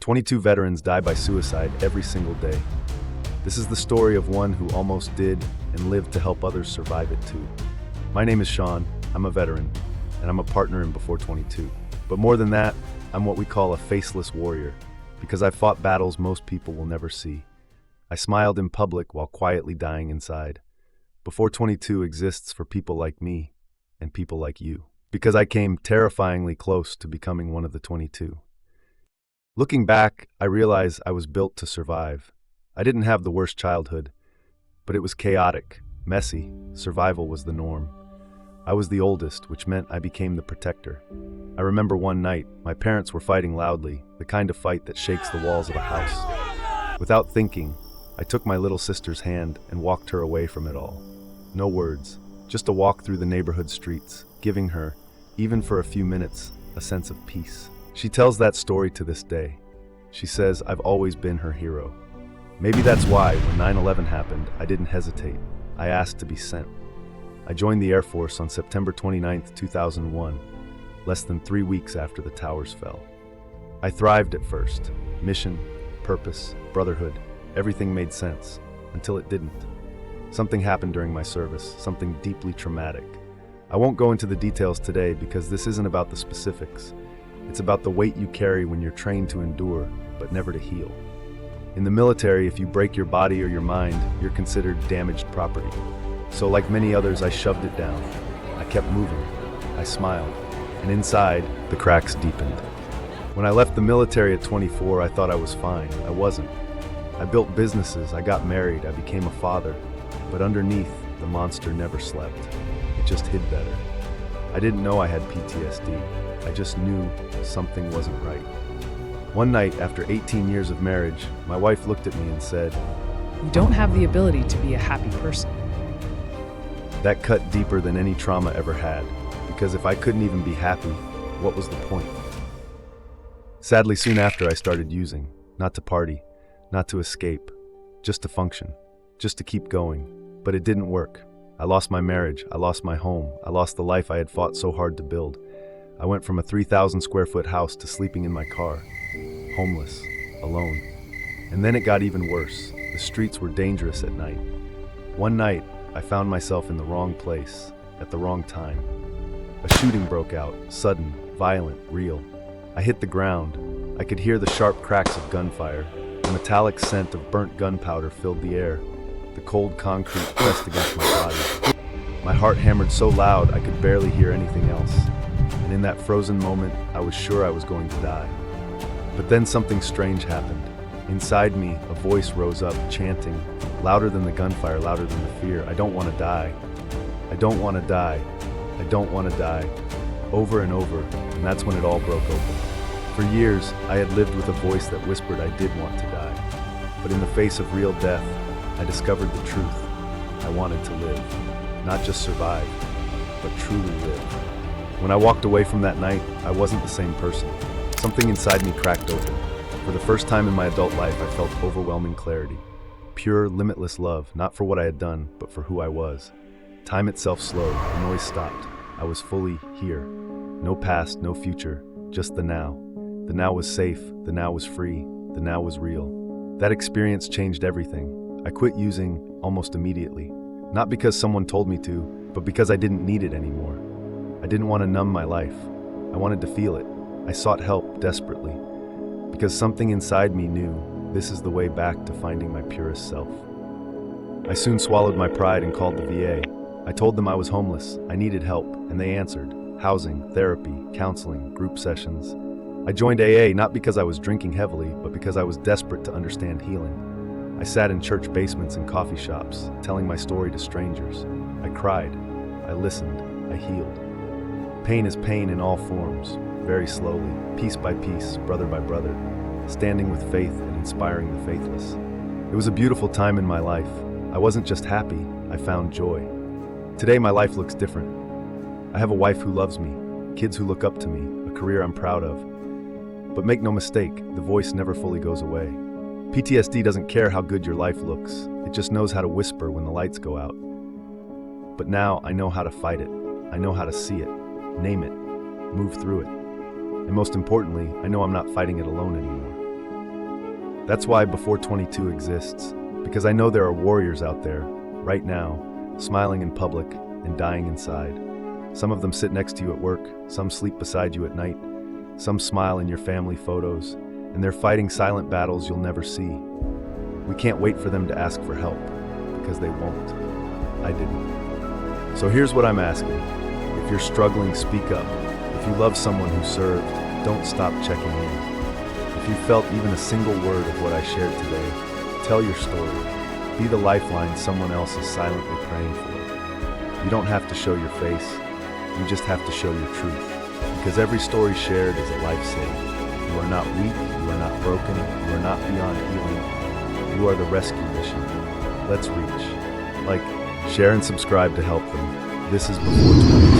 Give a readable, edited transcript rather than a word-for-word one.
22 veterans die by suicide every single day. This is the story of one who almost did and lived to help others survive it too. My name is Sean, I'm a veteran, and I'm a partner in Before 22. But more than that, I'm what we call a faceless warrior, because I've fought battles most people will never see. I smiled in public while quietly dying inside. Before 22 exists for people like me and people like you, because I came terrifyingly close to becoming one of the 22. Looking back, I realize I was built to survive. I didn't have the worst childhood, but it was chaotic, messy. Survival was the norm. I was the oldest, which meant I became the protector. I remember one night, my parents were fighting loudly, the kind of fight that shakes the walls of a house. Without thinking, I took my little sister's hand and walked her away from it all. No words, just a walk through the neighborhood streets, giving her, even for a few minutes, a sense of peace. She tells that story to this day. She says, I've always been her hero. Maybe that's why, when 9/11 happened, I didn't hesitate. I asked to be sent. I joined the Air Force on September 29, 2001, less than 3 weeks after the towers fell. I thrived at first. Mission, purpose, brotherhood, everything made sense, until it didn't. Something happened during my service, something deeply traumatic. I won't go into the details today because this isn't about the specifics. It's about the weight you carry when you're trained to endure, but never to heal. In the military, if you break your body or your mind, you're considered damaged property. So like many others, I shoved it down. I kept moving. I smiled. And inside, the cracks deepened. When I left the military at 24, I thought I was fine. I wasn't. I built businesses, I got married, I became a father. But underneath, the monster never slept. It just hid better. I didn't know I had PTSD. I just knew something wasn't right. One night, after 18 years of marriage, my wife looked at me and said, You don't have the ability to be a happy person. That cut deeper than any trauma ever had, because if I couldn't even be happy, what was the point? Sadly, soon after, I started using, not to party, not to escape, just to function, just to keep going. But it didn't work. I lost my marriage, I lost my home, I lost the life I had fought so hard to build. I went from a 3,000 square foot house to sleeping in my car, homeless, alone. And then it got even worse. The streets were dangerous at night. One night, I found myself in the wrong place, at the wrong time. A shooting broke out, sudden, violent, real. I hit the ground. I could hear the sharp cracks of gunfire. The metallic scent of burnt gunpowder filled the air. The cold concrete pressed against my body. My heart hammered so loud I could barely hear anything else. And in that frozen moment, I was sure I was going to die. But then something strange happened. Inside me, a voice rose up, chanting, louder than the gunfire, louder than the fear, I don't want to die. I don't want to die. I don't want to die. Over and over, and that's when it all broke open. For years, I had lived with a voice that whispered I did want to die. But in the face of real death, I discovered the truth. I wanted to live. Not just survive, but truly live. When I walked away from that night, I wasn't the same person. Something inside me cracked open. For the first time in my adult life, I felt overwhelming clarity. Pure, limitless love, not for what I had done, but for who I was. Time itself slowed, the noise stopped. I was fully here. No past, no future, just the now. The now was safe, the now was free, the now was real. That experience changed everything. I quit using almost immediately. Not because someone told me to, but because I didn't need it anymore. I didn't want to numb my life. I wanted to feel it. I sought help desperately. Because something inside me knew this is the way back to finding my purest self. I soon swallowed my pride and called the VA. I told them I was homeless, I needed help, and they answered. Housing, therapy, counseling, group sessions. I joined AA not because I was drinking heavily, but because I was desperate to understand healing. I sat in church basements and coffee shops, telling my story to strangers. I cried. I listened. I healed. Pain is pain in all forms, very slowly, piece by piece, brother by brother, standing with faith and inspiring the faithless. It was a beautiful time in my life. I wasn't just happy, I found joy. Today my life looks different. I have a wife who loves me, kids who look up to me, a career I'm proud of. But make no mistake, the voice never fully goes away. PTSD doesn't care how good your life looks, it just knows how to whisper when the lights go out. But now I know how to fight it. I know how to see it, name it, move through it. And most importantly, I know I'm not fighting it alone anymore. That's why Before 22 exists, because I know there are warriors out there, right now, smiling in public and dying inside. Some of them sit next to you at work, some sleep beside you at night, some smile in your family photos, and they're fighting silent battles you'll never see. We can't wait for them to ask for help, because they won't. I didn't. So here's what I'm asking. If you're struggling, speak up. If you love someone who served, don't stop checking in. If you felt even a single word of what I shared today, tell your story. Be the lifeline someone else is silently praying for. You don't have to show your face. You just have to show your truth. Because every story shared is a life saved. You are not weak. You are not broken. You are not beyond healing. You are the rescue mission. Let's reach. Like, share and subscribe to help them. This is Before 22.